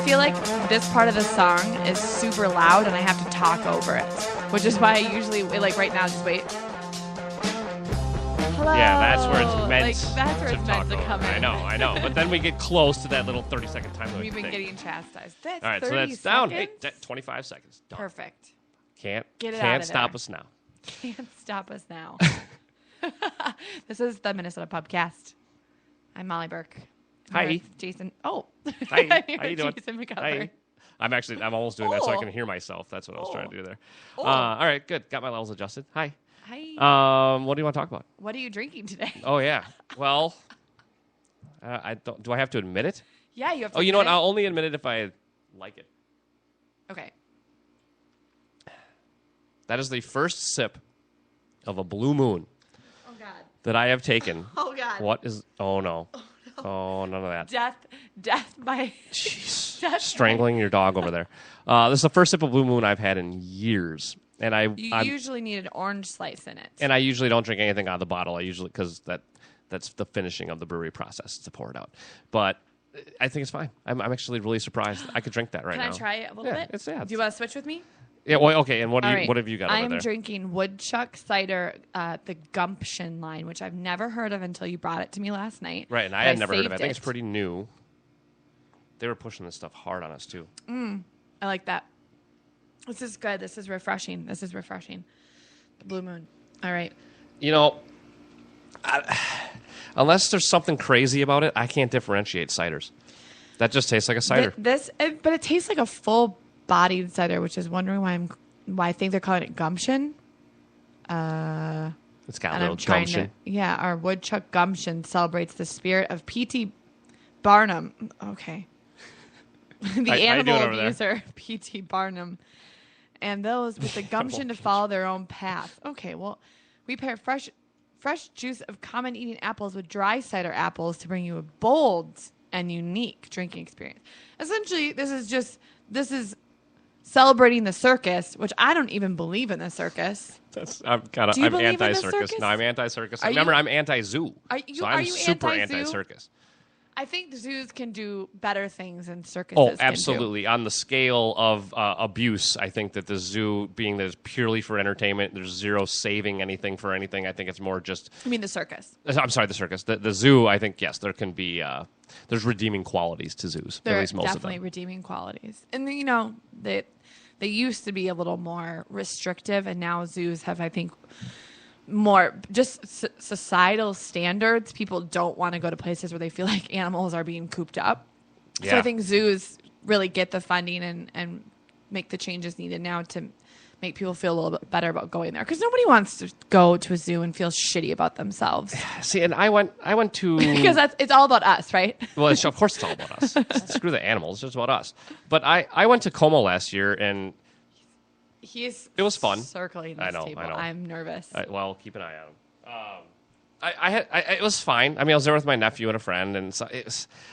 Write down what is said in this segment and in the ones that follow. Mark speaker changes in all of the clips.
Speaker 1: feel like this part of the song is super loud and I have to talk over it, which is why I usually, like right now, just wait. Hello.
Speaker 2: Yeah, that's where it's meant
Speaker 1: that's where it's meant to come in.
Speaker 2: I know. But then we get close to that little 30-second time limit.
Speaker 1: We've been getting chastised. That's
Speaker 2: all right,
Speaker 1: 30
Speaker 2: so that's
Speaker 1: seconds?
Speaker 2: down. Hey, 25 seconds. Done.
Speaker 1: Perfect.
Speaker 2: Can't
Speaker 1: Can't
Speaker 2: stop us now.
Speaker 1: Can't stop us now. This is the Minnesota Pubcast. I'm Molly Burke.
Speaker 2: Hi.
Speaker 1: Jason. Oh.
Speaker 2: Hi. How you doing?
Speaker 1: Jason McCutcheon.
Speaker 2: Hi. I'm almost doing that so I can hear myself. That's what I was trying to do there. All right, good. Got my levels adjusted. Hi.
Speaker 1: Hi.
Speaker 2: What do you want to talk about?
Speaker 1: What are you drinking today?
Speaker 2: Oh, yeah. Well, do I have to admit it?
Speaker 1: Yeah, you have to.
Speaker 2: Oh, you know what? I'll only admit it if I like it.
Speaker 1: Okay.
Speaker 2: That is the first sip of a Blue Moon.
Speaker 1: Oh, God.
Speaker 2: That I have taken.
Speaker 1: Oh, God.
Speaker 2: What is... Oh, no. Oh, none of that.
Speaker 1: Death by...
Speaker 2: Jeez.
Speaker 1: Death
Speaker 2: strangling your dog over there. This is the first sip of Blue Moon I've had in years. And I
Speaker 1: usually need an orange slice in it.
Speaker 2: And I usually don't drink anything out of the bottle. Because that's the finishing of the brewery process to pour it out. But I think it's fine. I'm actually really surprised. I could drink that right now.
Speaker 1: Can I try it a little bit?
Speaker 2: Do
Speaker 1: you want to switch with me?
Speaker 2: Yeah, well, okay. And what have you got over there?
Speaker 1: I'm drinking Woodchuck cider, the Gumption line, which I've never heard of until you brought it to me last night.
Speaker 2: Right, and I had never heard of it. I think it's pretty new. They were pushing this stuff hard on us, too.
Speaker 1: I like that. This is good. This is refreshing. The Blue Moon. All right.
Speaker 2: You know, unless there's something crazy about it, I can't differentiate ciders. That just tastes like a cider.
Speaker 1: But it tastes like a full-bodied cider, which is wondering why I think they're calling it Gumption.
Speaker 2: It's got a little gumption.
Speaker 1: Our Woodchuck Gumption celebrates the spirit of P.T. Barnum. Okay. The animal abuser, P.T. Barnum. And those with the gumption to follow their own path. Okay, well, we pair fresh juice of common eating apples with dry cider apples to bring you a bold and unique drinking experience. Essentially, this is celebrating the circus, which I don't even believe in the circus.
Speaker 2: I'm anti-circus. No, I'm anti-circus. Remember, I'm anti-zoo. So I'm super anti-circus.
Speaker 1: I think zoos can do better things than circuses
Speaker 2: can do. Oh, absolutely. On the scale of abuse, I think that the zoo, being that it's purely for entertainment, there's zero saving anything for anything. I think it's more just...
Speaker 1: You mean the circus?
Speaker 2: I'm sorry, the circus. The zoo, I think, yes, there can be... there's redeeming qualities to zoos.
Speaker 1: There
Speaker 2: at least most
Speaker 1: are definitely redeeming qualities. And, you know, they used to be a little more restrictive, and now zoos have, I think... more just societal standards. People don't want to go to places where they feel like animals are being cooped up. Yeah. So I think zoos really get the funding and make the changes needed now to make people feel a little bit better about going there. Because nobody wants to go to a zoo and feel shitty about themselves.
Speaker 2: See, and I went to...
Speaker 1: because it's all about us, right?
Speaker 2: Well, of course it's all about us. Screw the animals. It's just about us. But I went to Como last year, and...
Speaker 1: It was
Speaker 2: fun.
Speaker 1: Circling this table. I know. I'm nervous.
Speaker 2: Well, keep an eye on him. It was fine. I mean, I was there with my nephew and a friend, and so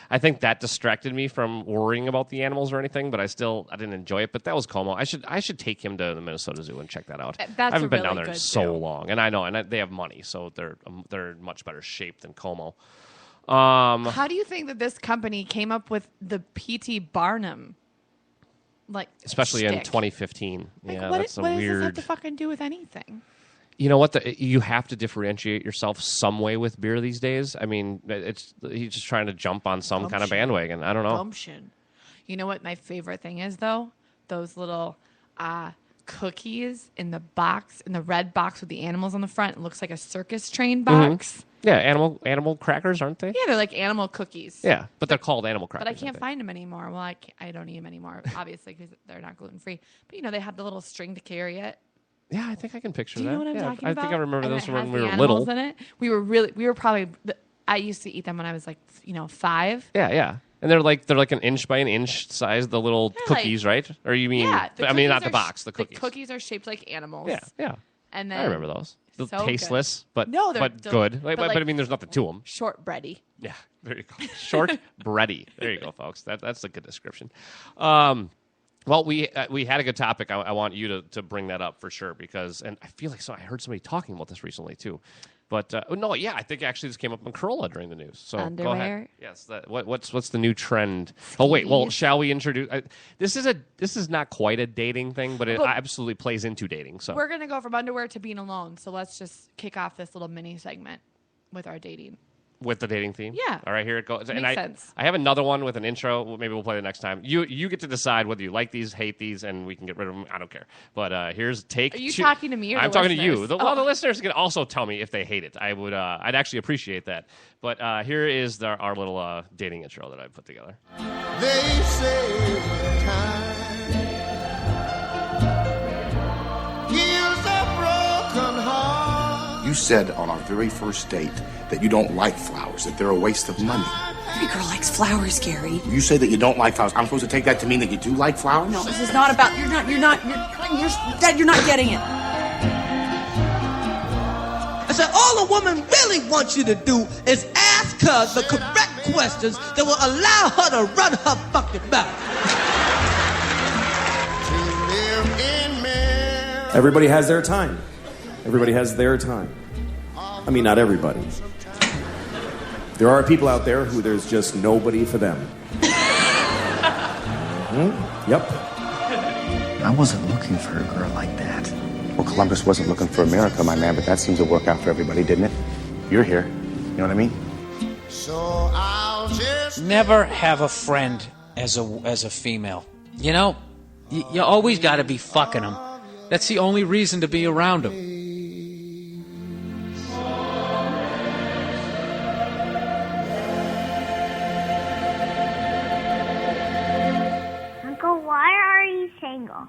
Speaker 2: I think that distracted me from worrying about the animals or anything. But I didn't enjoy it. But that was Como. I should take him to the Minnesota Zoo and check that out. I haven't been down there in so long, and I know, and they have money, so they're in much better shape than Como.
Speaker 1: How do you think that this company came up with the P.T. Barnum?
Speaker 2: Especially
Speaker 1: stick.
Speaker 2: In 2015.
Speaker 1: That's
Speaker 2: what
Speaker 1: weird. Does this have to fucking do with anything?
Speaker 2: You know what? You have to differentiate yourself some way with beer these days. I mean, he's just trying to jump on some kind of bandwagon. I don't know.
Speaker 1: Gumption. You know what my favorite thing is, though? Those little cookies in the red box with the animals on the front. It looks like a circus train box.
Speaker 2: Mm-hmm. Yeah, animal crackers, aren't they?
Speaker 1: Yeah, they're like animal cookies.
Speaker 2: Yeah, but they're called animal crackers.
Speaker 1: But I can't find them anymore. Well, I don't eat them anymore, obviously, because they're not gluten-free. But, you know, they have the little string to carry it.
Speaker 2: Yeah, I think I can picture that.
Speaker 1: Do you know what I'm talking about?
Speaker 2: I think I remember
Speaker 1: and
Speaker 2: those when we
Speaker 1: were
Speaker 2: little.
Speaker 1: In it. I used to eat them when I was 5.
Speaker 2: Yeah. And they're like an inch by an inch size, the little cookies, right? Or you mean? Yeah, I mean not the box, the cookies.
Speaker 1: The cookies are shaped like animals.
Speaker 2: Yeah.
Speaker 1: And then
Speaker 2: I remember those.
Speaker 1: So
Speaker 2: tasteless,
Speaker 1: good.
Speaker 2: but good. But I mean, there's nothing to them.
Speaker 1: Shortbready.
Speaker 2: Yeah, there you go. Shortbready. There you go, folks. That's a good description. Well, we had a good topic. I want you to bring that up for sure and I feel like I heard somebody talking about this recently too. But no, yeah, I think actually this came up on Corolla during the news. So
Speaker 1: Underwear.
Speaker 2: Go ahead. Yes. What's the new trend? Oh wait, well, shall we introduce? This is not quite a dating thing, but it absolutely plays into dating. So
Speaker 1: we're gonna go from underwear to being alone. So let's just kick off this little mini segment with our dating.
Speaker 2: With the dating theme?
Speaker 1: Yeah.
Speaker 2: All right, here it goes.
Speaker 1: Makes sense.
Speaker 2: I have another one with an intro. Maybe we'll play it next time. You get to decide whether you like these, hate these, and we can get rid of them. I don't care. But here's take.
Speaker 1: Are you talking to me or
Speaker 2: I'm
Speaker 1: the
Speaker 2: talking to
Speaker 1: listeners?
Speaker 2: you. Well, the listeners can also tell me if they hate it. I would. I'd actually appreciate that. But here is our little dating intro that I put together.
Speaker 3: They say time heals a broken heart.
Speaker 4: You said on our very first date that you don't like flowers, that they're a waste of money.
Speaker 5: Every girl likes flowers, Gary.
Speaker 4: You say that you don't like flowers. I'm supposed to take that to mean that you do like flowers?
Speaker 5: No, this is not about. You're not getting it.
Speaker 3: I said, all a woman really wants you to do is ask her the correct questions that will allow her to run her fucking mouth.
Speaker 6: Everybody has their time. Everybody has their time. I mean, not everybody. There are people out there who there's just nobody for them. Yep.
Speaker 7: I wasn't looking for a girl like that.
Speaker 4: Well, Columbus wasn't looking for America, my man, but that seemed to work out for everybody, didn't it? You're here. You know what I mean?
Speaker 3: So I'll just
Speaker 8: Never have a friend as a female. You know, you always got to be fucking them. That's the only reason to be around them.
Speaker 9: Uncle, why are you single?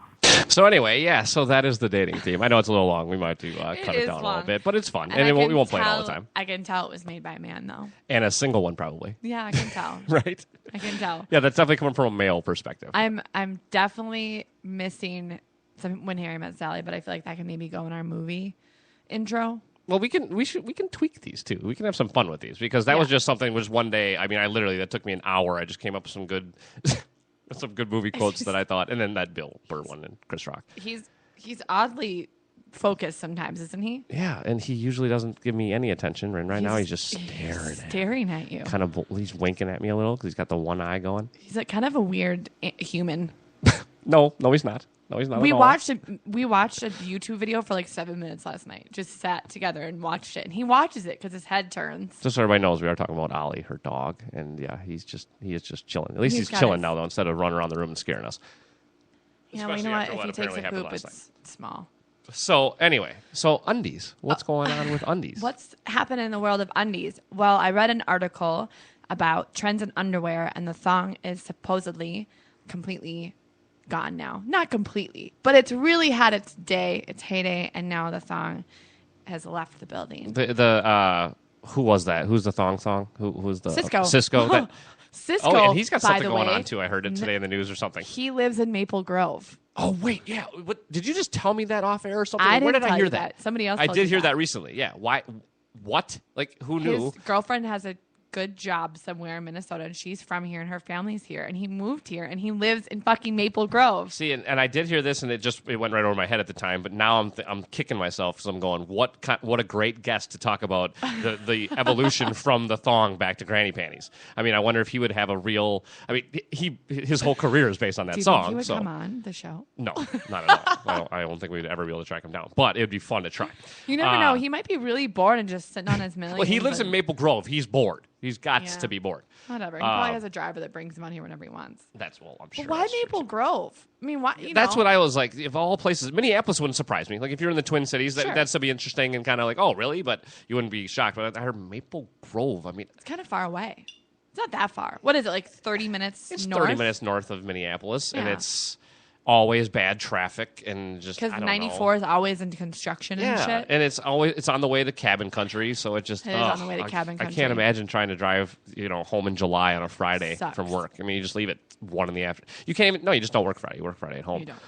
Speaker 2: So anyway, yeah. So that is the dating theme. I know it's a little long. We might have to cut it down a little bit, but it's fun, and we won't play it all the time.
Speaker 1: I can tell it was made by a man, though.
Speaker 2: And a single one, probably.
Speaker 1: Yeah, I can tell.
Speaker 2: Right?
Speaker 1: I can tell.
Speaker 2: Yeah, that's definitely coming from a male perspective.
Speaker 1: I'm definitely missing some When Harry Met Sally, but I feel like that can maybe go in our movie intro.
Speaker 2: Well, we can tweak these too. We can have some fun with these because that was just something. Was one day. I mean, that took me an hour. I just came up with some good, some good movie quotes that I thought, and then that Bill Burr one and Chris Rock.
Speaker 1: He's oddly focused sometimes, isn't he?
Speaker 2: Yeah, and he usually doesn't give me any attention. And right now he's just
Speaker 1: staring at you.
Speaker 2: Kind of, he's winking at me a little because he's got the one eye going.
Speaker 1: He's like kind of a weird human.
Speaker 2: No, he's not. No, he's not.
Speaker 1: We watched a YouTube video for like 7 minutes last night. Just sat together and watched it, and he watches it because his head turns.
Speaker 2: Just so everybody knows, we are talking about Ollie, her dog, and yeah, he is just chilling. At least he's chilling now, though, instead of running around the room and scaring us.
Speaker 1: Yeah, well, you know what? If he takes a poop, it's small.
Speaker 2: So anyway, undies. What's going on with undies?
Speaker 1: What's happening in the world of undies? Well, I read an article about trends in underwear, and the thong is supposedly completely gone now. Not completely, but it's really had its day, its heyday, and now the thong has left the building.
Speaker 2: Who was that? Who's the thong song? Who's the
Speaker 1: Cisco?
Speaker 2: Cisco.
Speaker 1: Cisco.
Speaker 2: Oh, and he's got something
Speaker 1: going
Speaker 2: on too. I heard it today in the news or something.
Speaker 1: He lives in Maple Grove.
Speaker 2: Oh wait, yeah. What, did you just tell me that off air or something?
Speaker 1: Where
Speaker 2: did I hear
Speaker 1: that? Somebody else.
Speaker 2: I
Speaker 1: told
Speaker 2: did
Speaker 1: you
Speaker 2: hear that recently. Yeah. Why? What? Like who knew?
Speaker 1: His girlfriend has a good job somewhere in Minnesota, and she's from here, and her family's here, and he moved here, and he lives in fucking Maple Grove.
Speaker 2: See, and I did hear this, and it went right over my head at the time. But now I'm kicking myself because I'm going, what a great guest to talk about the evolution from the thong back to granny panties. I mean, I wonder if he would have a real. I mean, his whole career is based on that song.
Speaker 1: Do you think he would come on the show?
Speaker 2: No, not at all. I don't think we'd ever be able to track him down. But it would be fun to try.
Speaker 1: You never know. He might be really bored and just sitting on his millions.
Speaker 2: Well, he lives in Maple Grove. He's bored. He's got to be bored.
Speaker 1: Whatever. He probably has a driver that brings him on here whenever he wants.
Speaker 2: I'm sure.
Speaker 1: But why Maple Grove? I mean, why?
Speaker 2: That's what I was like. Of all places, Minneapolis wouldn't surprise me. Like if you're in the Twin Cities, that'd still be interesting and kind of like, oh, really? But you wouldn't be shocked. But I heard Maple Grove. I mean,
Speaker 1: it's kind of far away. It's not that far. What is it? Like 30 minutes?
Speaker 2: It's
Speaker 1: north?
Speaker 2: 30 minutes north of Minneapolis, and it's always bad traffic and just
Speaker 1: because 94 is always into construction and shit.
Speaker 2: And it's on the way to cabin country, so it just
Speaker 1: is on the way to cabin country.
Speaker 2: I can't imagine trying to drive home in July on a Friday from work. I mean, you just leave at 1 in the afternoon. You can't even. No, you just don't work Friday. You work Friday at home.
Speaker 1: You don't.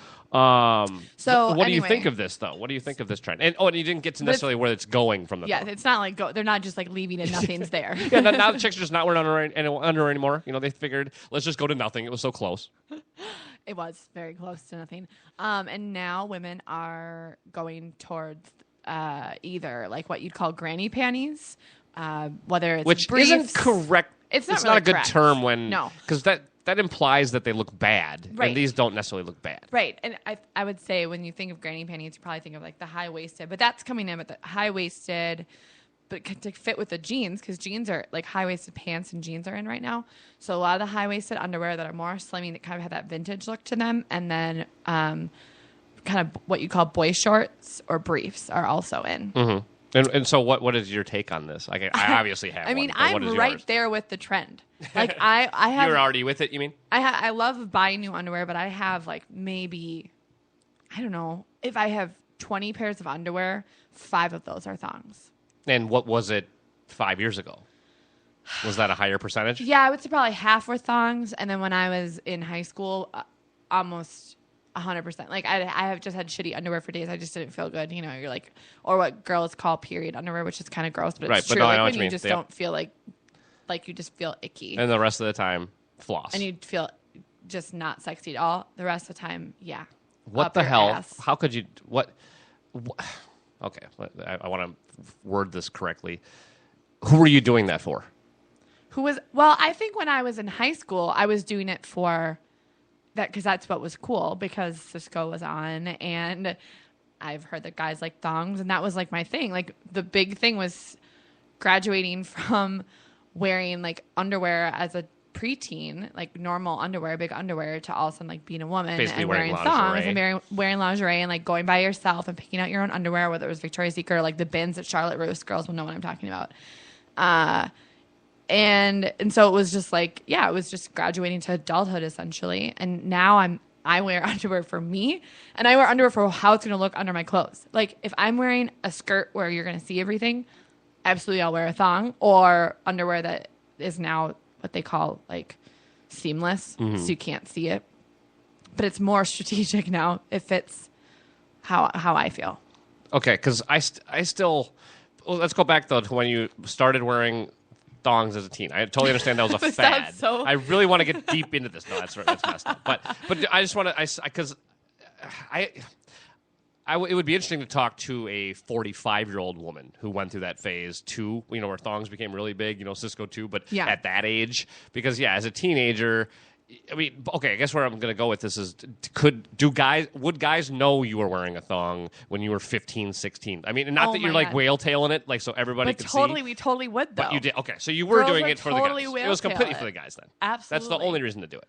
Speaker 1: So
Speaker 2: what do you think of this though? What do you think of this trend? And you didn't get to necessarily where it's going from the.
Speaker 1: Yeah, it's not like they're not just like leaving and nothing's there.
Speaker 2: Yeah, now the chicks are just not wearing under anymore. You know, they figured let's just go to nothing. It was so close.
Speaker 1: It was very close to nothing. And now women are going towards either, like what you'd call granny panties, whether it's
Speaker 2: which
Speaker 1: briefs.
Speaker 2: isn't correct.
Speaker 1: It's not,
Speaker 2: it's
Speaker 1: really
Speaker 2: not a good
Speaker 1: correct.
Speaker 2: term when
Speaker 1: No,
Speaker 2: because that implies that they look bad,
Speaker 1: Right.
Speaker 2: and these don't necessarily look bad.
Speaker 1: right. And I would say when you think of granny panties, you probably think of like the high waisted, but that's coming in with the high waisted, but to fit with the jeans, because jeans are like high waisted pants and jeans are in right now. So a lot of the high waisted underwear that are more slimmy that kind of have that vintage look to them, and then kind of what you call boy shorts or briefs are also in.
Speaker 2: Mm-hmm. And so what is your take on this? I obviously have.
Speaker 1: I mean,
Speaker 2: one, but what
Speaker 1: I'm
Speaker 2: is
Speaker 1: right
Speaker 2: yours?
Speaker 1: there with the trend. Like I have.
Speaker 2: You're already with it. You mean?
Speaker 1: I love buying new underwear, but I have like maybe, I don't know, if I have 20 pairs of underwear, 5 of those are thongs.
Speaker 2: And what was it 5 years ago? Was that a higher percentage?
Speaker 1: Yeah, I would say probably half were thongs, and then when I was in high school, almost 100%. Like I have just had shitty underwear for days. I just didn't feel good. You know, you're like, or what girls call period underwear, which is kind of gross, but it's true.
Speaker 2: No, I
Speaker 1: like
Speaker 2: know
Speaker 1: when
Speaker 2: what
Speaker 1: you
Speaker 2: mean.
Speaker 1: just
Speaker 2: Yep.
Speaker 1: don't feel like you just feel icky,
Speaker 2: And the rest of the time, floss.
Speaker 1: and you feel just not sexy at all. The rest of the time, yeah.
Speaker 2: What
Speaker 1: up
Speaker 2: the
Speaker 1: your
Speaker 2: hell?
Speaker 1: ass.
Speaker 2: How could you? What? Okay, I want to word this correctly. Who were you doing that for?
Speaker 1: Well, I think when I was in high school, I was doing it for that because that's what was cool because Cisco was on, and I've heard that guys like thongs, and that was like my thing. Like the big thing was graduating from wearing like underwear as a preteen, like normal underwear, big underwear, to all of a sudden like being a woman
Speaker 2: Basically
Speaker 1: and
Speaker 2: wearing
Speaker 1: thongs
Speaker 2: lingerie.
Speaker 1: and wearing lingerie and like going by yourself and picking out your own underwear, whether it was Victoria's Secret or like the bins at Charlotte Russe. Girls will know what I'm talking about. And so it was just like, yeah, it was just graduating to adulthood essentially. And now I wear underwear for me, and I wear underwear for how it's going to look under my clothes. Like if I'm wearing a skirt where you're going to see everything, absolutely I'll wear a thong or underwear that is now what they call like seamless, so you can't see it. But it's more strategic now. It fits how I feel.
Speaker 2: Okay, because I still. Well, let's go back though to when you started wearing thongs as a teen. I totally understand that was a
Speaker 1: That
Speaker 2: fad.
Speaker 1: sounds so-
Speaker 2: I really want to get deep into this. No, that's messed up. But I just want to because it would be interesting to talk to a 45-year-old woman who went through that phase too. You know, where thongs became really big. You know, Cisco too. But
Speaker 1: Yeah.
Speaker 2: at that age, because as a teenager. I mean, okay, I guess where I'm going to go with this is, would guys know you were wearing a thong when you were 15, 16? I mean, not
Speaker 1: Oh
Speaker 2: that you're
Speaker 1: my
Speaker 2: like
Speaker 1: God.
Speaker 2: whale tailing it, like so everybody
Speaker 1: But
Speaker 2: could
Speaker 1: totally,
Speaker 2: see.
Speaker 1: we totally would though.
Speaker 2: But you did. Okay, so you were
Speaker 1: Girls
Speaker 2: doing
Speaker 1: would
Speaker 2: it for
Speaker 1: totally
Speaker 2: the guys. It was
Speaker 1: whale-tail
Speaker 2: completely
Speaker 1: it.
Speaker 2: for the guys then.
Speaker 1: Absolutely.
Speaker 2: That's the only reason to do it.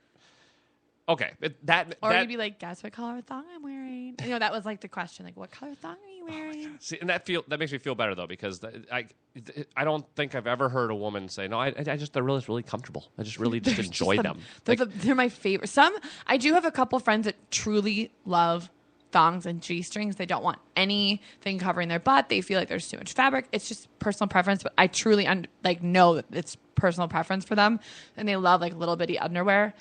Speaker 2: Okay, but that
Speaker 1: Or you'd be like, guess what color thong I'm wearing? You know, that was like the question, like, what color thong are you wearing?
Speaker 2: see, and that makes me feel better though, because I don't think I've ever heard a woman say, no, I just they're really comfortable. I just really just enjoy them.
Speaker 1: They're my favorite. I do have a couple friends that truly love thongs and G-strings. They don't want anything covering their butt. They feel like there's too much fabric. It's just personal preference, but I truly know that it's personal preference for them, and they love like little bitty underwear.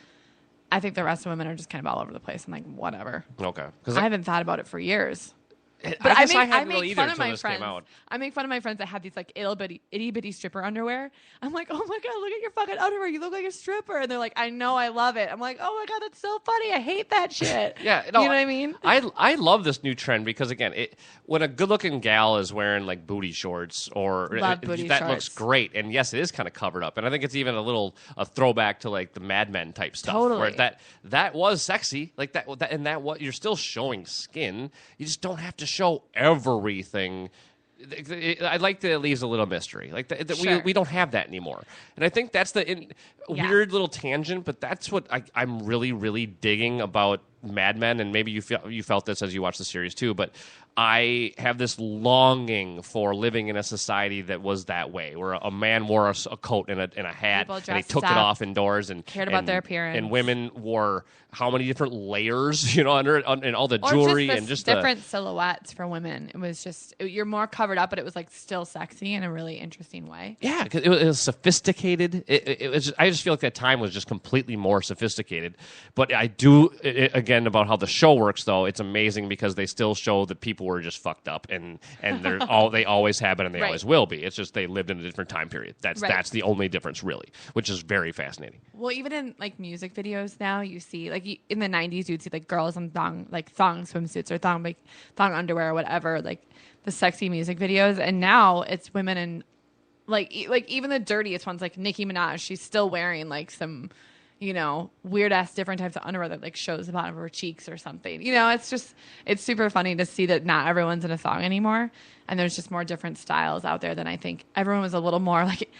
Speaker 1: I think the rest of women are just kind of all over the place. I'm like, whatever.
Speaker 2: Okay,
Speaker 1: I haven't thought about it for years.
Speaker 2: But I hadn't
Speaker 1: make
Speaker 2: really
Speaker 1: fun
Speaker 2: either
Speaker 1: of my
Speaker 2: until this
Speaker 1: friends.
Speaker 2: came out.
Speaker 1: I make fun of my friends that have these like itty bitty stripper underwear. I'm like, oh my God, look at your fucking underwear. You look like a stripper. And they're like, I know, I love it. I'm like, oh my God, that's so funny. I hate that shit.
Speaker 2: Yeah,
Speaker 1: you know what I mean?
Speaker 2: I love this new trend because again, when a good-looking gal is wearing like booty shorts
Speaker 1: Love booty
Speaker 2: that
Speaker 1: shorts.
Speaker 2: looks great, and yes, it is kind of covered up, and I think it's even a throwback to like the Mad Men type stuff,
Speaker 1: Totally.
Speaker 2: where that was sexy, like that, and that what you're still showing skin, you just don't have to show everything. I like that it leaves a little mystery. Like
Speaker 1: Sure.
Speaker 2: we don't have that anymore, and I think that's the weird little tangent. But that's what I'm really, really digging about Mad Men, and maybe you felt this as you watched the series too. But I have this longing for living in a society that was that way, where a man wore a coat and a hat,
Speaker 1: People
Speaker 2: and he
Speaker 1: dressed
Speaker 2: took it
Speaker 1: up,
Speaker 2: off indoors, and
Speaker 1: cared about their appearance.
Speaker 2: and women wore how many different layers, under and all the
Speaker 1: Or
Speaker 2: jewelry
Speaker 1: just
Speaker 2: and just
Speaker 1: different silhouettes for women. It was just, you're more covered up, but it was like still sexy in a really interesting way.
Speaker 2: Yeah, 'cause it was sophisticated. It was. I just feel like that time was just completely more sophisticated. But I do, again, again, about how the show works, though, it's amazing because they still show that people were just fucked up, and they always have been and they always will be. It's just they lived in a different time period. That's the only difference, really, which is very fascinating.
Speaker 1: Well, even in like music videos now, you see like in the 90s, you'd see like girls in thong swimsuits or thong underwear or whatever, like the sexy music videos, and now it's women in like even the dirtiest ones, like Nicki Minaj, she's still wearing like some, weird ass different types of underwear that like shows the bottom of her cheeks or something. It's super funny to see that not everyone's in a thong anymore, and there's just more different styles out there than I think. Everyone was a little more like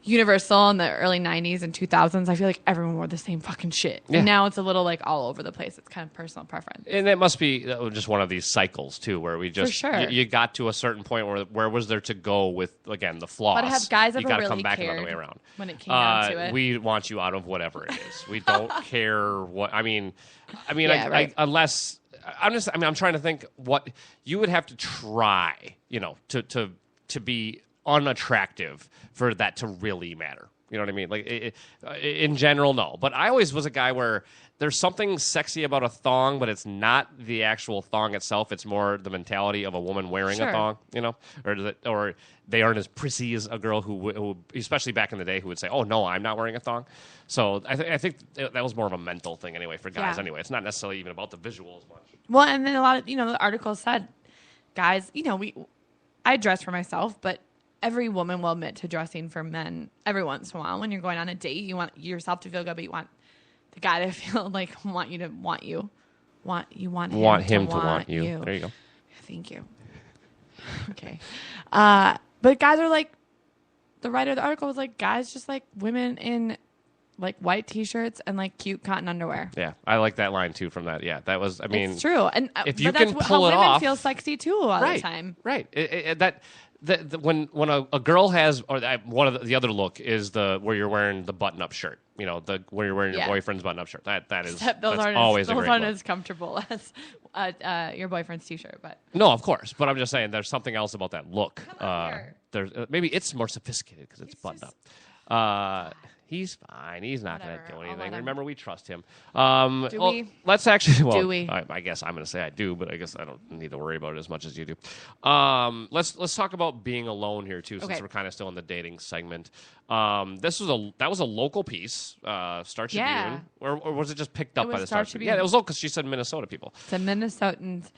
Speaker 1: universal in the early 90s and 2000s. I feel like everyone wore the same fucking shit. Yeah. And now it's a little like all over the place. It's kind of personal preference.
Speaker 2: And it must be just one of these cycles too, where we just,
Speaker 1: for sure.
Speaker 2: you got to a certain point where was there to go with, again, the flaws.
Speaker 1: But have guys ever
Speaker 2: you got to
Speaker 1: really
Speaker 2: come back
Speaker 1: cared
Speaker 2: another way around.
Speaker 1: When it came down to it?
Speaker 2: We want you out of whatever it is. We don't care what, unless, I'm trying to think what you would have to try, to be unattractive for that to really matter. You know what I mean? Like in general, no. But I always was a guy where there's something sexy about a thong, but it's not the actual thong itself. It's more the mentality of a woman wearing a thong, or they aren't as prissy as a girl who, especially back in the day, who would say, "Oh no, I'm not wearing a thong." So I think that was more of a mental thing anyway for guys. Yeah. Anyway, it's not necessarily even about the visual as much.
Speaker 1: Well, and then a lot of the articles said, guys, I dress for myself, but every woman will admit to dressing for men every once in a while. When you're going on a date, you want yourself to feel good, but you want the guy to feel like you want him to want you. There you go. Thank you. Okay. But guys are like, the writer of the article was like, guys just like women in like white t-shirts and like cute cotton underwear.
Speaker 2: Yeah, I like that line too from that. Yeah, that was,
Speaker 1: it's true. And
Speaker 2: if you can pull it
Speaker 1: off, women
Speaker 2: feel
Speaker 1: sexy too a lot of the time.
Speaker 2: Right. When a girl has, or one of the other look is where you're wearing the button-up shirt, where you're wearing your boyfriend's button-up shirt. Those aren't
Speaker 1: as comfortable as your boyfriend's t-shirt, but
Speaker 2: no, of course. But I'm just saying, there's something else about that look. There's maybe it's more sophisticated because it's button-up. He's fine. He's not going to do anything. Remember, we trust him.
Speaker 1: Do we?
Speaker 2: Let's actually. Well,
Speaker 1: do we?
Speaker 2: I guess I'm going to say I do, but I guess I don't need to worry about it as much as you do. Let's talk about being alone here too, since we're kind of still in the dating segment. That was a local piece, Star Tribune, or was it just picked up by the Star Tribune? Yeah, it was local because she said Minnesota people.
Speaker 1: The Minnesotans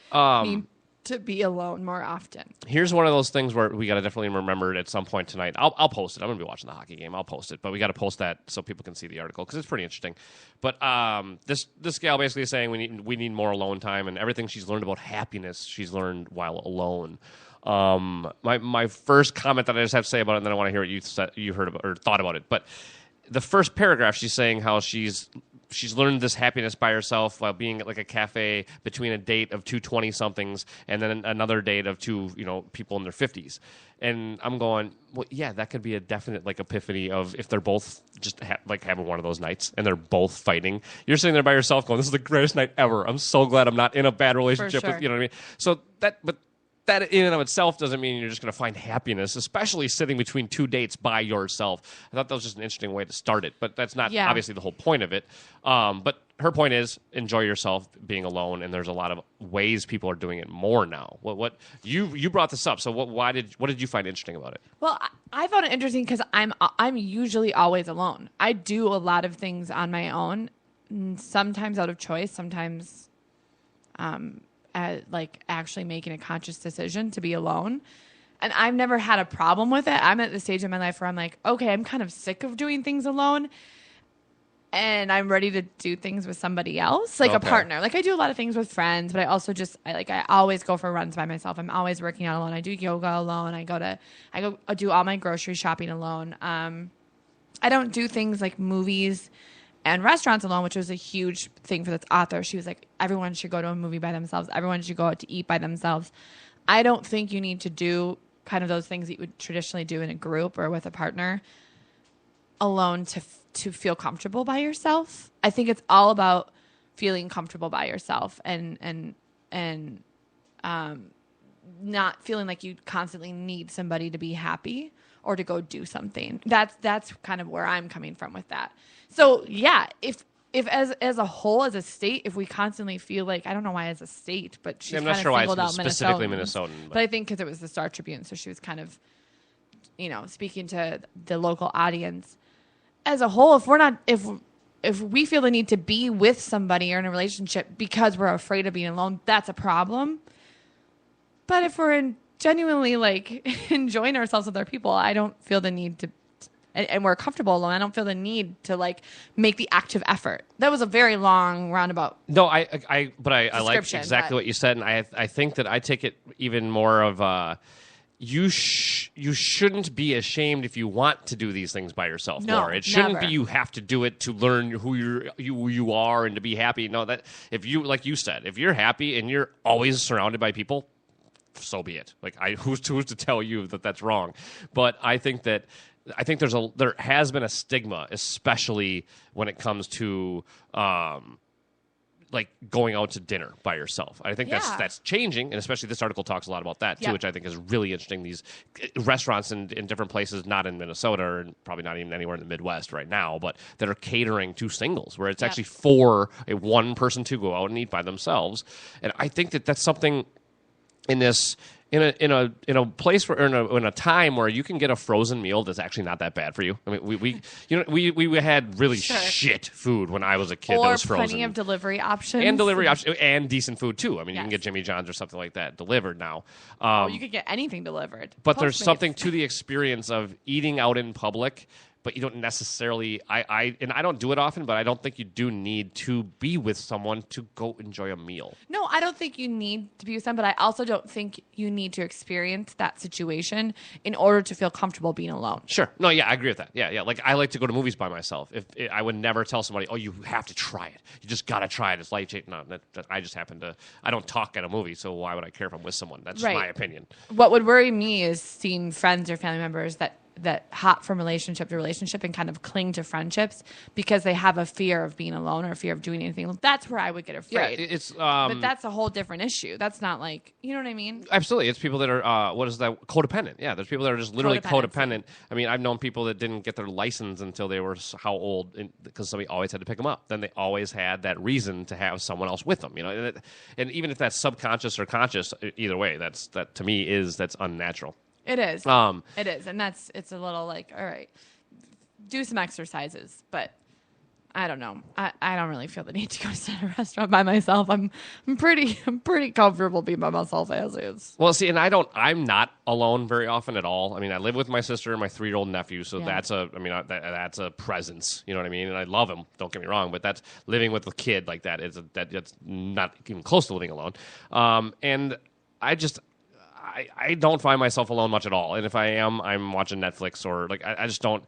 Speaker 1: need to be alone more often.
Speaker 2: Here's one of those things where we got to definitely remember it at some point tonight. I'll post it. I'm going to be watching the hockey game. I'll post it, but we got to post that so people can see the article because it's pretty interesting. But this gal basically is saying we need more alone time, and everything she's learned about happiness she's learned while alone. My first comment that I just have to say about it, and then I want to hear what you heard about or thought about it. But the first paragraph, she's saying how she's learned this happiness by herself while being at like a cafe between a date of two 20-somethings and then another date of two, people in their 50s. And I'm going, well, yeah, that could be a definite like epiphany of if they're both just having one of those nights and they're both fighting. You're sitting there by yourself going, this is the greatest night ever. I'm so glad I'm not in a bad relationship with, you know what I mean? So that in and of itself doesn't mean you're just going to find happiness, especially sitting between two dates by yourself. I thought that was just an interesting way to start it, but that's not obviously the whole point of it. But her point is enjoy yourself being alone, and there's a lot of ways people are doing it more now. What you brought this up, so what did you find interesting about it?
Speaker 1: Well, I found it interesting because I'm usually always alone. I do a lot of things on my own, sometimes out of choice, sometimes like actually making a conscious decision to be alone. And I've never had a problem with it. I'm at the stage in my life where I'm like, okay, I'm kind of sick of doing things alone and I'm ready to do things with somebody else, like a partner. Like I do a lot of things with friends, but I also I always go for runs by myself. I'm always working out alone. I do yoga alone. I do all my grocery shopping alone. I don't do things like movies and restaurants alone, which was a huge thing for this author. She was like, everyone should go to a movie by themselves. Everyone should go out to eat by themselves. I don't think you need to do kind of those things that you would traditionally do in a group or with a partner alone to feel comfortable by yourself. I think it's all about feeling comfortable by yourself and not feeling like you constantly need somebody to be happy or to go do something. That's kind of where I'm coming from with that. So yeah, if if as a whole, as a state, if we constantly feel like, I don't know why as a state, but she's
Speaker 2: I'm
Speaker 1: kind
Speaker 2: not sure
Speaker 1: of
Speaker 2: why
Speaker 1: singled out
Speaker 2: it's specifically
Speaker 1: Minnesotans.
Speaker 2: Minnesotan.
Speaker 1: But I think because it was the Star Tribune, so she was kind of, speaking to the local audience. As a whole, if we feel the need to be with somebody or in a relationship because we're afraid of being alone, that's a problem. But if we're genuinely enjoying ourselves with other people, I don't feel the need to, and we're comfortable alone, I don't feel the need to make the active effort. That was a very long roundabout.
Speaker 2: No, I like exactly what you said, and I think that I take it even more of you shouldn't be ashamed if you want to do these things by yourself, Laura. It shouldn't
Speaker 1: never.
Speaker 2: be you have to do it to learn who you are and to be happy. No, that if you, like you said, if you're happy and you're always surrounded by people, so be it. Who's to tell you that that's wrong? But I think there has been a stigma, especially when it comes to going out to dinner by yourself. I think that's changing, and especially this article talks a lot about that too, which I think is really interesting. These restaurants in different places, not in Minnesota and probably not even anywhere in the Midwest right now, but that are catering to singles, where it's actually for one person to go out and eat by themselves. And I think that that's something in this. In a place where in a time where you can get a frozen meal that's actually not that bad for you. I mean, we had really shit food when I was a kid.
Speaker 1: Or
Speaker 2: that was frozen.
Speaker 1: plenty of delivery options
Speaker 2: and decent food too. I mean, you can get Jimmy John's or something like that delivered now.
Speaker 1: You could get anything delivered.
Speaker 2: But there's something to the experience of eating out in public. But you don't necessarily, I don't do it often, but I don't think you do need to be with someone to go enjoy a meal.
Speaker 1: No, I don't think you need to be with someone, but I also don't think you need to experience that situation in order to feel comfortable being alone.
Speaker 2: Sure. No, yeah, I agree with that. Yeah. I like to go to movies by myself. I would never tell somebody, oh, you have to try it. You just got to try it. It's life-changing. No, I just happen to, I don't talk at a movie, so why would I care if I'm with someone? That's just my opinion.
Speaker 1: What would worry me is seeing friends or family members that hop from relationship to relationship and kind of cling to friendships because they have a fear of being alone or a fear of doing anything. That's where I would get afraid.
Speaker 2: Yeah, it's
Speaker 1: but that's a whole different issue. That's not you know what I mean?
Speaker 2: Absolutely. It's people that are what is that? Codependent. Yeah, there's people that are just literally codependent. I mean, I've known people that didn't get their license until they were how old because somebody always had to pick them up. Then they always had that reason to have someone else with them. And even if that's subconscious or conscious, either way, that to me that's unnatural.
Speaker 1: It is. It is. And it's a little all right, do some exercises. But I don't know. I don't really feel the need to go to a restaurant by myself. I'm pretty comfortable being by myself as is.
Speaker 2: Well, see, and I'm not alone very often at all. I mean, I live with my sister and my 3-year-old nephew, so that's a presence. You know what I mean? And I love him. Don't get me wrong, but that's living with a kid like that that's not even close to living alone. And I don't find myself alone much at all, and if I am, I'm watching Netflix or I just don't.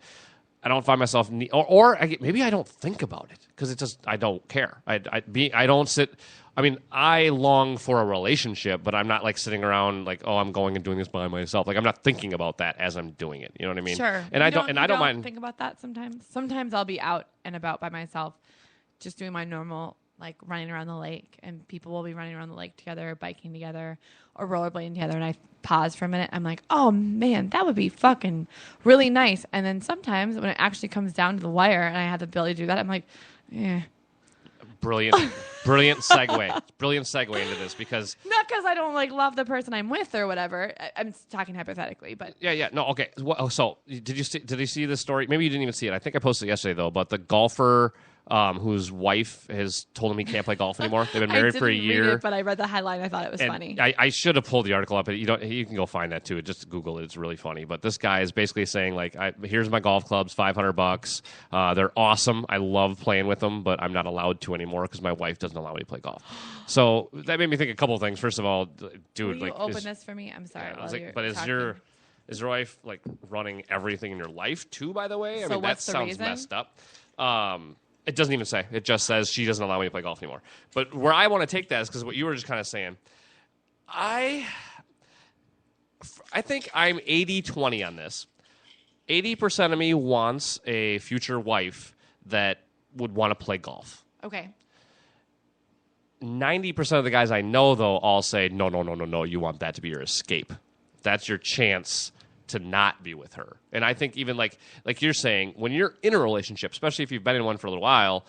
Speaker 2: I don't find myself, maybe I don't think about it because I don't care. I don't sit. I mean, I long for a relationship, but I'm not sitting around I'm going and doing this by myself. I'm not thinking about that as I'm doing it. You know what I mean?
Speaker 1: Sure.
Speaker 2: And I don't mind
Speaker 1: think about that sometimes. Sometimes I'll be out and about by myself, just doing my normal. Running around the lake, and people will be running around the lake together, biking together, or rollerblading together, and I pause for a minute. I'm like, oh, man, that would be fucking really nice. And then sometimes when it actually comes down to the wire and I have the ability to do that, I'm like, yeah.
Speaker 2: Brilliant segue. Brilliant segue into this because...
Speaker 1: Not because I don't, love the person I'm with or whatever. I'm talking hypothetically, but...
Speaker 2: Yeah. No, okay. So, did you see this story? Maybe you didn't even see it. I think I posted it yesterday, though, about the golfer... whose wife has told him he can't play golf anymore. They've been married for a year.
Speaker 1: Read it, but I read the headline. I thought it was funny.
Speaker 2: I should have pulled the article up, but you can go find that too. Just Google it. It's really funny. But this guy is basically saying here's my golf clubs, $500. They're awesome. I love playing with them, but I'm not allowed to anymore because my wife doesn't allow me to play golf. So that made me think a couple of things. First of all, dude,
Speaker 1: will you open this for me? I'm sorry.
Speaker 2: But is your wife running everything in your life too? By the way, I mean that sounds messed up. It doesn't even say. It just says she doesn't allow me to play golf anymore. But where I want to take that is because what you were just kind of saying. I think I'm 80-20 on this. 80% of me wants a future wife that would want to play golf.
Speaker 1: Okay.
Speaker 2: 90% of the guys I know, though, all say, no, you want that to be your escape. That's your chance to not be with her. And I think even like you're saying, when you're in a relationship, especially if you've been in one for a little while,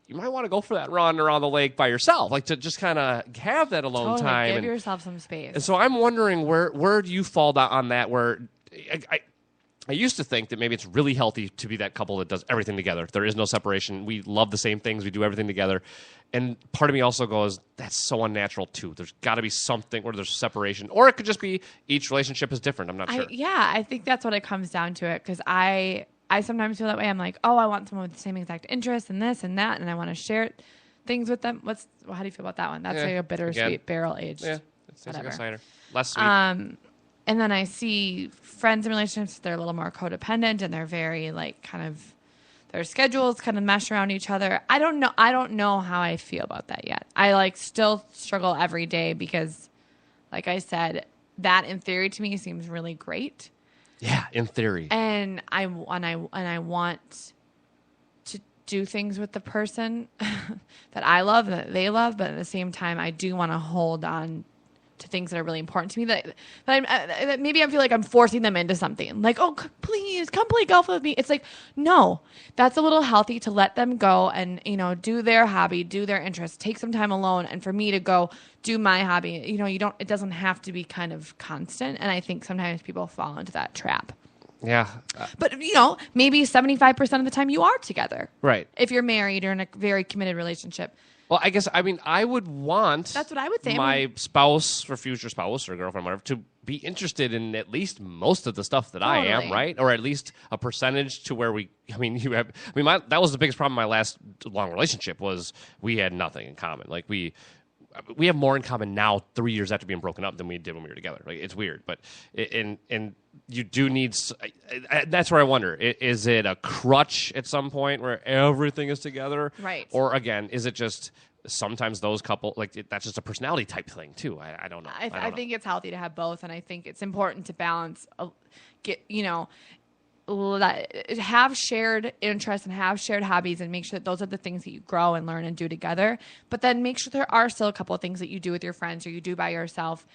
Speaker 2: you might want to go for that run around the lake by yourself, like to just kind of have that alone time.
Speaker 1: Give yourself some space.
Speaker 2: And so I'm wondering where do you fall down on that? Where I used to think that maybe it's really healthy to be that couple that does everything together. There is no separation. We love the same things. We do everything together. And part of me also goes, that's so unnatural too. There's got to be something where there's separation. Or it could just be each relationship is different. I'm not sure.
Speaker 1: I think that's what it comes down to it. Because I sometimes feel that way. I'm like, oh, I want someone with the same exact interests and this and that. And I want to share things with them. How do you feel about that one? That's like a bittersweet barrel aged.
Speaker 2: Yeah, it seems like a cider. Less sweet.
Speaker 1: And then I see friends in relationships, they're a little more codependent and they're very like kind of their schedules kind of mesh around each other. I don't know how I feel about that yet. I like still struggle every day because like I said, that in theory to me seems really great.
Speaker 2: Yeah, in theory.
Speaker 1: And I want to do things with the person that I love and that they love, but at the same time I do want to hold on to things that are really important to me that maybe I feel like I'm forcing them into something like, oh, please come play golf with me. It's like, no, that's a little healthy to let them go and, do their hobby, do their interests, take some time alone. And for me to go do my hobby, it doesn't have to be kind of constant. And I think sometimes people fall into that trap.
Speaker 2: Yeah.
Speaker 1: But, maybe 75% of the time you are together.
Speaker 2: Right.
Speaker 1: If you're married or in a very committed relationship.
Speaker 2: Well, I would want
Speaker 1: that's what I would say.
Speaker 2: My spouse or future spouse or girlfriend, whatever, to be interested in at least most of the stuff that I am, right? Or at least a percentage to where that was the biggest problem in my last long relationship was we had nothing in common. Like we have more in common now 3 years after being broken up than we did when we were together. Like it's weird, but and you do need. That's where I wonder: is it a crutch at some point where everything is together,
Speaker 1: right?
Speaker 2: Or again, is it just sometimes those couple that's just a personality type thing too? I don't know.
Speaker 1: I think it's healthy to have both, and I think it's important to balance. Have shared interests and have shared hobbies and make sure that those are the things that you grow and learn and do together. But then make sure there are still a couple of things that you do with your friends or you do by yourself.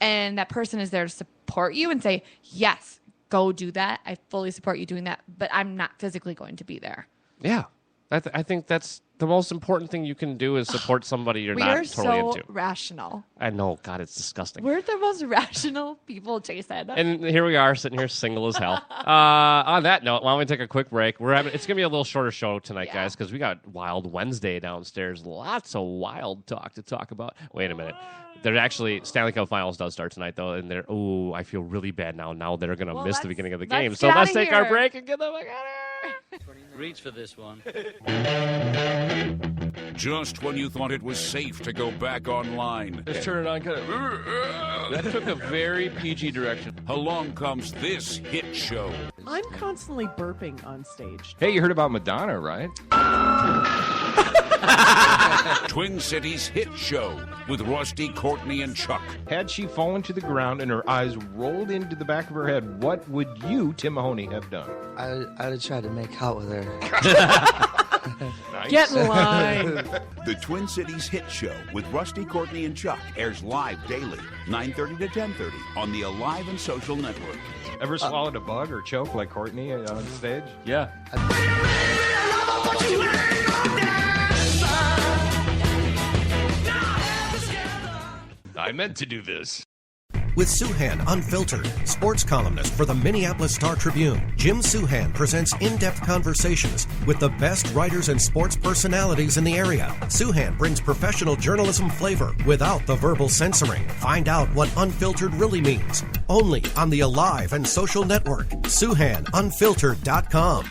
Speaker 1: And that person is there to support you and say, yes, go do that. I fully support you doing that, but I'm not physically going to be there.
Speaker 2: Yeah. I think that's the most important thing you can do is support somebody you're not totally into.
Speaker 1: We are so rational.
Speaker 2: I know. God, it's disgusting.
Speaker 1: We're the most rational people, Jason.
Speaker 2: And here we are sitting here single as hell. On that note, why don't we take a quick break? It's going to be a little shorter show tonight, guys, because we got Wild Wednesday downstairs. Lots of wild talk to talk about. Wait a minute. They're actually, Stanley Cup Finals does start tonight, though, and I feel really bad now. Now they're going to miss the beginning of the game. So let's take our break and get the fuck out of here.
Speaker 10: Reach for this one.
Speaker 11: Just when you thought it was safe to go back online.
Speaker 12: Let's turn it on. That took a very PG direction.
Speaker 11: Along comes this hit show.
Speaker 13: I'm constantly burping on stage.
Speaker 12: Hey, you heard about Madonna, right?
Speaker 11: Twin Cities hit show with Rusty, Courtney, and Chuck.
Speaker 14: Had she fallen to the ground and her eyes rolled into the back of her head, what would you, Tim Mahoney, have done?
Speaker 15: I'd have tried to make out with her.
Speaker 13: Nice. Get in line.
Speaker 11: The Twin Cities hit show with Rusty, Courtney, and Chuck airs live daily, 9:30 to 10:30 on the Alive and Social Network.
Speaker 14: Ever swallowed a bug or choke like Courtney on stage?
Speaker 12: Yeah. I meant to do this.
Speaker 16: With Suhan Unfiltered, sports columnist for the Minneapolis Star-Tribune, Jim Suhan presents in-depth conversations with the best writers and sports personalities in the area. Suhan brings professional journalism flavor without the verbal censoring. Find out what unfiltered really means. Only on the Alive and Social Network. SuhanUnfiltered.com.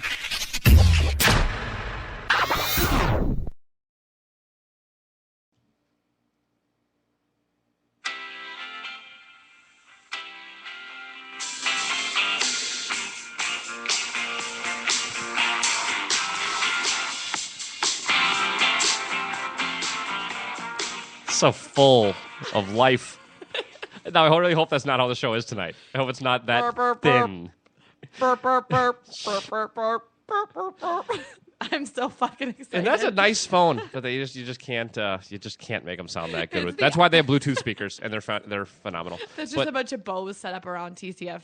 Speaker 2: So full of life. Now, I really hope that's not how the show is tonight. I hope it's not that thin.
Speaker 1: I'm so fucking excited.
Speaker 2: And that's a nice phone, but you just can't make them sound that good. That's why they have Bluetooth speakers, and they're phenomenal.
Speaker 1: There's just a bunch of bows set up around TCF.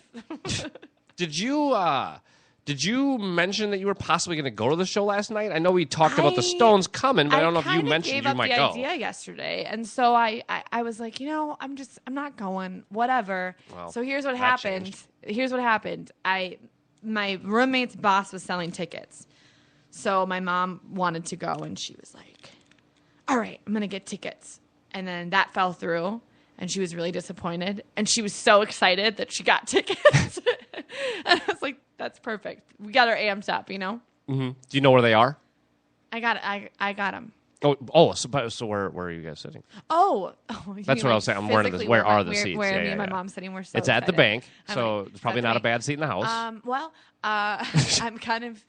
Speaker 2: Did you Did you mention that you were possibly going to go to the show last night? I know we talked about the Stones coming, but I don't know if you mentioned you might go.
Speaker 1: I gave up the idea yesterday, and so I was like, I'm not going. Whatever.
Speaker 2: Well,
Speaker 1: so here's what happened. My roommate's boss was selling tickets, so my mom wanted to go, and she was like, "All right, I'm gonna get tickets," and then that fell through. And she was really disappointed. And she was so excited that she got tickets. And I was like, that's perfect. We got her amped up,
Speaker 2: Mm-hmm. Do you know where they are?
Speaker 1: I got them.
Speaker 2: So where are you guys sitting?
Speaker 1: That's
Speaker 2: what I was saying. I'm wondering this. Where are the seats?
Speaker 1: Where me and my mom sitting. We're so
Speaker 2: It's
Speaker 1: excited.
Speaker 2: at the bank, so
Speaker 1: like,
Speaker 2: it's probably not a bad seat in the house.
Speaker 1: I'm kind of,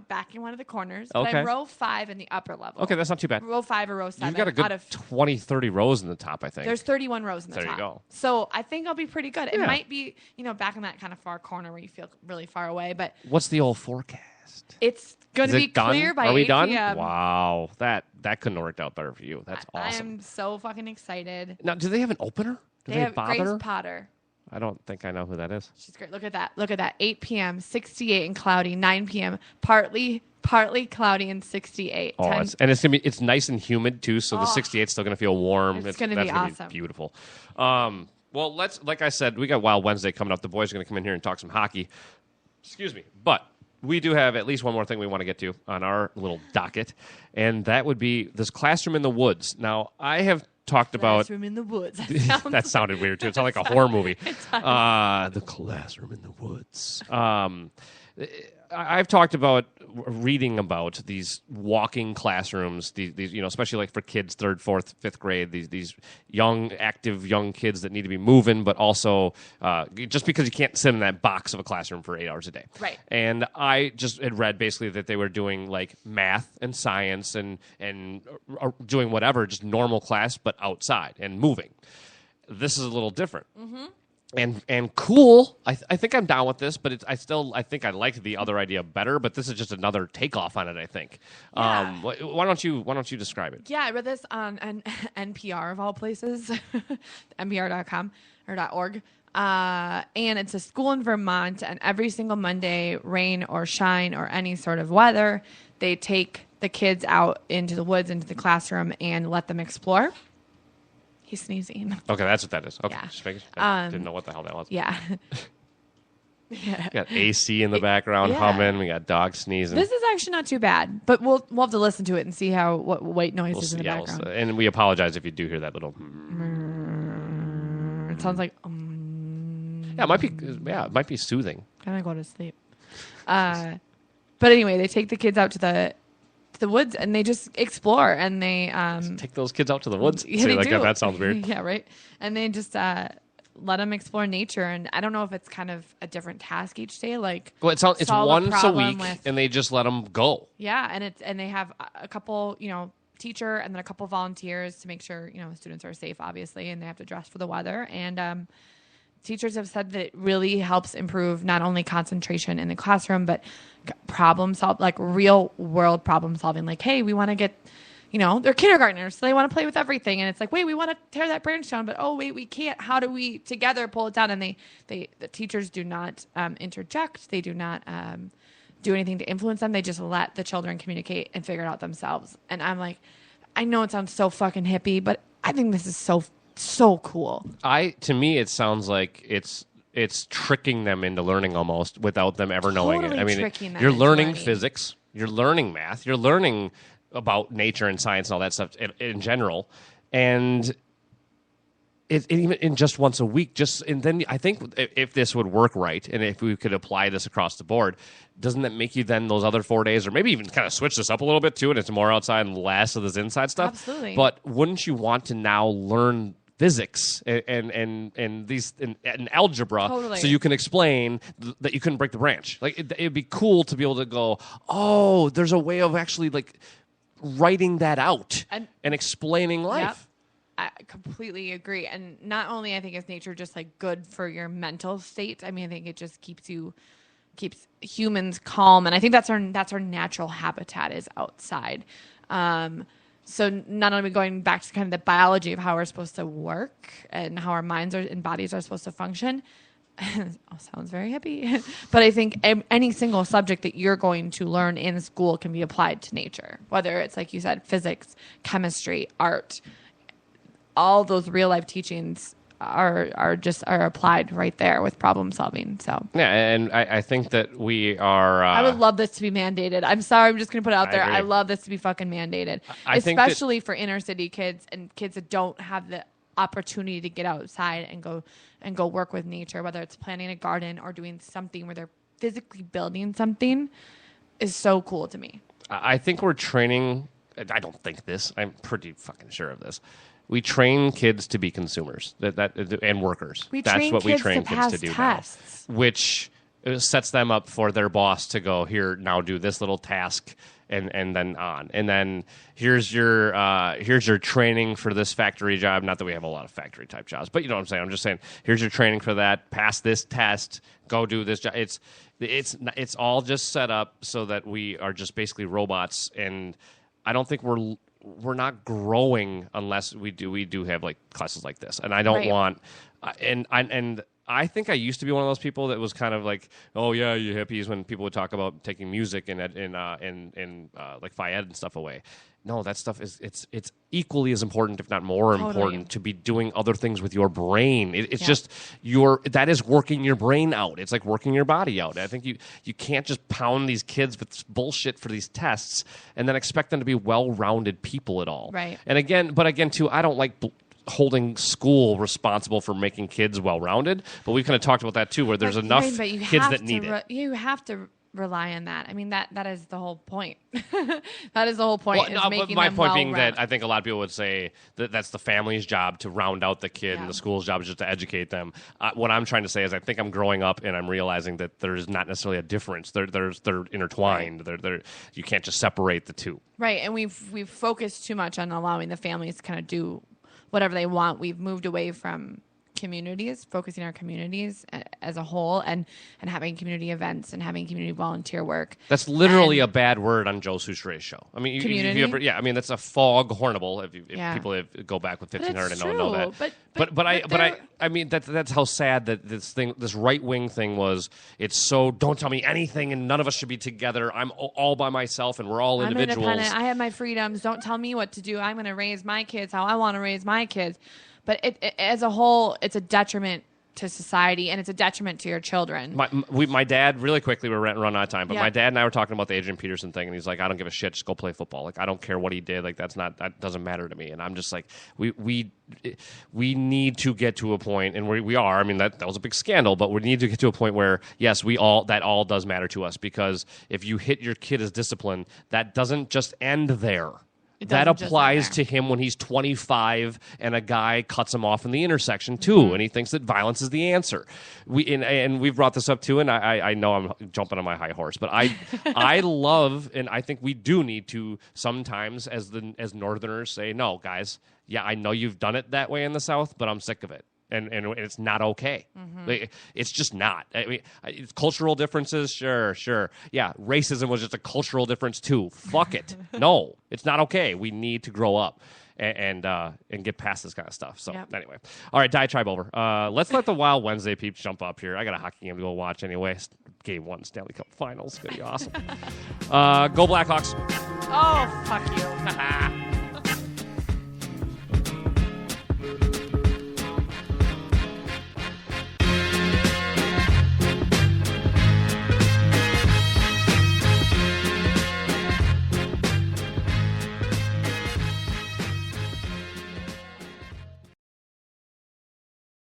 Speaker 1: back in one of the corners. But
Speaker 2: Okay.
Speaker 1: I'm row 5 in the upper level.
Speaker 2: Okay, that's not too bad.
Speaker 1: Row 5 or row 7.
Speaker 2: You've got a good 20, 30 rows in the top, I think.
Speaker 1: There's 31 rows in the top.
Speaker 2: There you go.
Speaker 1: So I think I'll be pretty good. It
Speaker 2: Yeah.
Speaker 1: might be, back in that kind of far corner where you feel really far away, but
Speaker 2: What's the old forecast?
Speaker 1: it's going to
Speaker 2: Is
Speaker 1: be
Speaker 2: it done?
Speaker 1: clear by
Speaker 2: Are we
Speaker 1: 8
Speaker 2: done?
Speaker 1: p.m.
Speaker 2: Wow, that couldn't have worked out better for you. That's
Speaker 1: I
Speaker 2: awesome.
Speaker 1: am so fucking excited.
Speaker 2: Now, do they have an opener? Do
Speaker 1: They have
Speaker 2: bother?
Speaker 1: Grace Potter.
Speaker 2: I don't think I know who that is.
Speaker 1: She's great. Look at that. 8 p.m., 68 and cloudy. 9 p.m., partly cloudy and 68.
Speaker 2: Oh, it's nice and humid too, so the 68 is still going to feel warm.
Speaker 1: It's gonna be awesome.
Speaker 2: Beautiful. Well, like I said, we got Wild Wednesday coming up. The boys are going to come in here and talk some hockey. Excuse me, but we do have at least one more thing we want to get to on our little docket, and that would be this Classroom in the Woods. Now, I have talked about
Speaker 1: Classroom in the Woods.
Speaker 2: that sounded weird too. It sounded like a horror movie. The Classroom in the Woods. I've talked about reading about these walking classrooms, these especially like for kids 3rd, 4th, 5th grade, these young, active young kids that need to be moving, but also just because you can't sit in that box of a classroom for 8 hours a day.
Speaker 1: Right.
Speaker 2: And I just had read basically that they were doing like math and science and doing whatever, just normal class, but outside and moving. This is a little different. Mm-hmm. And cool. I think I'm down with this, but I think I like the other idea better. But this is just another takeoff on it. I think.
Speaker 1: Yeah.
Speaker 2: Why don't you describe it?
Speaker 1: Yeah, I read this on NPR of all places, NPR.com or .org, and it's a school in Vermont. And every single Monday, rain or shine or any sort of weather, they take the kids out into the woods, into the classroom, and let them explore. He's sneezing.
Speaker 2: Okay, that's what that is. Okay,
Speaker 1: Yeah.
Speaker 2: just making sure. I didn't know what the hell that was.
Speaker 1: Yeah. Yeah.
Speaker 2: We got AC in the background humming. We got dogs sneezing.
Speaker 1: This is actually not too bad, but we'll have to listen to it and see what white noise is in the background.
Speaker 2: And we apologize if you do hear that little.
Speaker 1: It sounds like.
Speaker 2: Yeah, it might be. Yeah, it might be soothing.
Speaker 1: Kind of go to sleep. But anyway, they take the kids out to the woods and they just explore and they
Speaker 2: take those kids out to the woods.
Speaker 1: Yeah, they do.
Speaker 2: That sounds weird.
Speaker 1: Yeah, right. And they just let them explore nature. And I don't know if it's kind of a different task each day. Like,
Speaker 2: well, it's once a week, and they just let them go.
Speaker 1: Yeah, and they have a couple, teacher and then a couple volunteers to make sure students are safe, obviously, and they have to dress for the weather. And teachers have said that it really helps improve not only concentration in the classroom, but real world problem solving. Like, hey, we want to get, they're kindergartners, so they want to play with everything. And it's like, wait, we want to tear that branch down, but oh, wait, we can't. How do we together pull it down? And the teachers do not interject. They do not do anything to influence them. They just let the children communicate and figure it out themselves. And I'm like, I know it sounds so fucking hippie, but I think this is so cool.
Speaker 2: To me, it sounds like it's tricking them into learning almost without them ever knowing it. I mean, you're learning physics, you're learning math, you're learning about nature and science and all that stuff in general, and even in just once a week. And then I think if this would work right, and if we could apply this across the board, doesn't that make you then those other 4 days, or maybe even kind of switch this up a little bit too, and it's more outside and less of this inside stuff?
Speaker 1: Absolutely.
Speaker 2: But wouldn't you want to now learn physics and these in algebra,
Speaker 1: totally,
Speaker 2: so you can explain that you couldn't break the branch? Like it'd be cool to be able to go, oh, there's a way of actually like writing that out and explaining life.
Speaker 1: Yep. I completely agree. And not only I think is nature just like good for your mental state. I mean, I think it just keeps humans calm, and I think that's our natural habitat is outside. So not only going back to kind of the biology of how we're supposed to work and how our minds and bodies are supposed to function, sounds very hippie, but I think any single subject that you're going to learn in school can be applied to nature, whether it's, like you said, physics, chemistry, art. All those real life teachings are applied right there with problem solving. So
Speaker 2: yeah, and I think that we are.
Speaker 1: I would love this to be mandated. I'm sorry, I'm just going to put it out there.
Speaker 2: Agree.
Speaker 1: I love this to be fucking mandated, especially for inner city kids and kids that don't have the opportunity to get outside and go work with nature, whether it's planting a garden or doing something where they're physically building something, is so cool to me.
Speaker 2: I think we're training. I don't think this. I'm pretty fucking sure of this. We train kids to be consumers and workers. That's what we train kids to do
Speaker 1: tests.
Speaker 2: now, which sets them up for their boss to go, here, now do this little task, and then on. And then here's your training for this factory job. Not that we have a lot of factory type jobs, but you know what I'm saying. I'm just saying, here's your training for that. Pass this test. Go do this job. It's all just set up so that we are just basically robots, and I don't think we're not growing unless we do have like classes like this. And I don't want and I think I used to be one of those people that was kind of like, oh yeah, you hippies, when people would talk about taking music and like Phi Ed and stuff away. No, that stuff it's equally as important, if not more important, to be doing other things with your brain. It's just that is working your brain out. It's like working your body out. I think you can't just pound these kids with bullshit for these tests and then expect them to be well-rounded people at all.
Speaker 1: Right.
Speaker 2: And again too, I don't like holding school responsible for making kids well-rounded, but we've kind of talked about that too, where there's enough kids that need it.
Speaker 1: You have to rely on that. I mean, that is the whole point. That is the whole point.
Speaker 2: Well, but my point being that I think a lot of people would say that that's the family's job to round out the kid, and the school's job is just to educate them. What I'm trying to say is I think I'm growing up and I'm realizing that there's not necessarily a difference. They're intertwined. Right. You can't just separate the two.
Speaker 1: Right, and we've focused too much on allowing the families to kind of do whatever they want. We've moved away from communities, focusing our communities as a whole, and having community events and having community volunteer work.
Speaker 2: That's literally a bad word on Joe Souchere's show. I mean,
Speaker 1: community?
Speaker 2: I mean, that's a fog hornable. If people go back with 1500 and don't know that. But I mean, that's how sad that this right wing thing was. It's so, don't tell me anything, and none of us should be together. I'm all by myself, and we're all individuals.
Speaker 1: I'm independent. I have my freedoms. Don't tell me what to do. I'm going to raise my kids how I want to raise my kids. But it as a whole, it's a detriment to society, and it's a detriment to your children.
Speaker 2: My dad, really quickly, we're running out of time, but my dad and I were talking about the Adrian Peterson thing, and he's like, I don't give a shit, just go play football. Like, I don't care what he did. Like, that doesn't matter to me. And I'm just like, we need to get to a point, and we are. I mean, that was a big scandal, but we need to get to a point where, yes, that all does matter to us, because if you hit your kid as discipline, that doesn't just end there. That applies to him when he's 25 and a guy cuts him off in the intersection too, and he thinks that violence is the answer. We've brought this up too, and I know I'm jumping on my high horse, but I love, and I think we do need to sometimes, as Northerners, say, no, guys, yeah, I know you've done it that way in the South, but I'm sick of it. And it's not okay. Mm-hmm. It's just not. I mean, it's cultural differences, sure. Yeah, racism was just a cultural difference too. Fuck it. No, it's not okay. We need to grow up and get past this kind of stuff. So anyway, all right, diatribe over. Let's let the Wild Wednesday peeps jump up here. I got a hockey game to go watch anyway. Game 1 Stanley Cup Finals. It's gonna be awesome. Go Blackhawks.
Speaker 1: Oh, fuck you.